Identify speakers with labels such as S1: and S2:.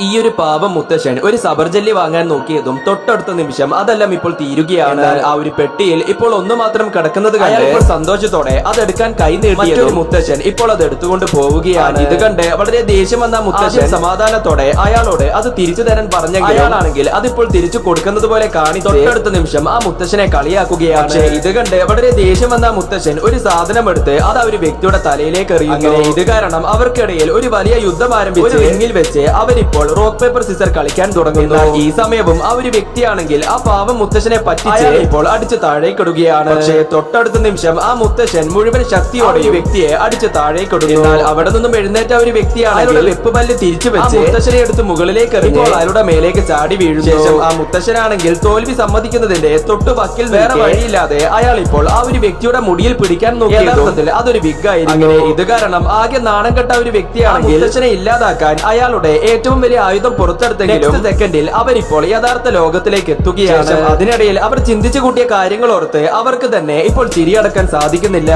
S1: ഈ ഒരു പാവം മുത്തശ്ശൻ ഒരു സബർജല്ലി വാങ്ങാൻ നോക്കിയതും തൊട്ടടുത്ത നിമിഷം അതെല്ലാം ഇപ്പോൾ തീരുകയാണ്. ആ ഒരു പെട്ടിയിൽ ഇപ്പോൾ ഒന്നു മാത്രം കിടക്കുന്നത് കണ്ട് ഇപ്പോൾ സന്തോഷത്തോടെ അതെടുക്കാൻ കൈ നീട്ടിയ മുത്തശ്ശൻ ഇപ്പോൾ അത് എടുത്തുകൊണ്ട് പോവുകയാണ്. ഇത് കണ്ട് വളരെ ദേഷ്യം വന്ന മുത്തശ്ശൻ സമാധാനത്തോടെ അയാളോട് അത് തിരിച്ചു തരാൻ പറഞ്ഞെങ്കിൽ അയാളാണെങ്കിൽ അതിപ്പോൾ തിരിച്ചു കൊടുക്കുന്നത് പോലെ കാണിച്ച് തൊട്ടടുത്ത നിമിഷം ആ മുത്തശ്ശനെ കളിയാക്കുകയാണ്. പക്ഷേ ഇത് കണ്ട് വളരെ ദേഷ്യം വന്ന മുത്തശ്ശൻ ഒരു സാധനം എടുത്ത് അത് ആ ഒരു വ്യക്തിയുടെ തലയിലേക്ക് എറിയുന്നു. ഇത് കാരണം അവർക്കിടയിൽ ഒരു വലിയ യുദ്ധം ആരംഭിച്ച് റിംഗിൽ വെച്ച് അവരിപ്പോൾ റോക്ക് പേപ്പർ സിസർ കളിക്കാൻ തുടങ്ങുന്നു. ഈ സമയവും ആ ഒരു വ്യക്തിയാണെങ്കിൽ ആ പാവം മുത്തശ്ശനെ പറ്റിച്ച് ഇപ്പോൾ അടിച്ച് താഴേക്കിടുകയാണ്. പക്ഷേ തൊട്ടടുത്ത നിമിഷം ആ മുത്തശ്ശൻ മുഴുവൻ ശക്തിയോടെ ഈ വ്യക്തിയെ അടിച്ച് താഴേക്കിടുന്നു. എന്നാൽ അവിടെ നിന്നും എഴുന്നേറ്റ ഒരു വ്യക്തിയാണെങ്കിൽ വെപ്പ് പല്ല് തിരിച്ചു വെച്ച് മുത്തശ്ശനെ എടുത്ത് മുകളിലേക്ക് എറിഞ്ഞ് അയാളുടെ മേലേക്ക് ചാടി വീഴുന്നു. ശേഷം ആ മുത്തശ്ശനാണെങ്കിൽ തോൽവി സമ്മതിക്കുന്നതിന്റെ തൊട്ടു വക്കിൽ വേറെ വഴിയില്ലാതെ അയാൾ ഇപ്പോൾ ആ ഒരു വ്യക്തിയുടെ മുടിയിൽ പിടിക്കാൻ നോക്കി. യഥാർത്ഥത്തിൽ അതൊരു വിഗായിരുന്നു. അങ്ങനെ ഇത് കാരണം ആകെ നാണം കെട്ട ഒരു വ്യക്തിയാണെങ്കിൽ മുത്തശ്ശനെ ഇല്ലാതാക്കാൻ അയാളുടെ ഏറ്റവും വലിയ ആയുധം പുറത്തെടുത്തെങ്കിലും സെക്കൻഡിൽ അവരിപ്പോൾ യഥാർത്ഥ ലോകത്തിലേക്ക് എത്തുകയാണ്. അതിനിടയിൽ അവർ ചിന്തിച്ചു കൂട്ടിയ കാര്യങ്ങൾ ഓർത്ത് അവർക്ക് തന്നെ ഇപ്പോൾ ചിരിയടക്കാൻ സാധിക്കുന്നില്ല.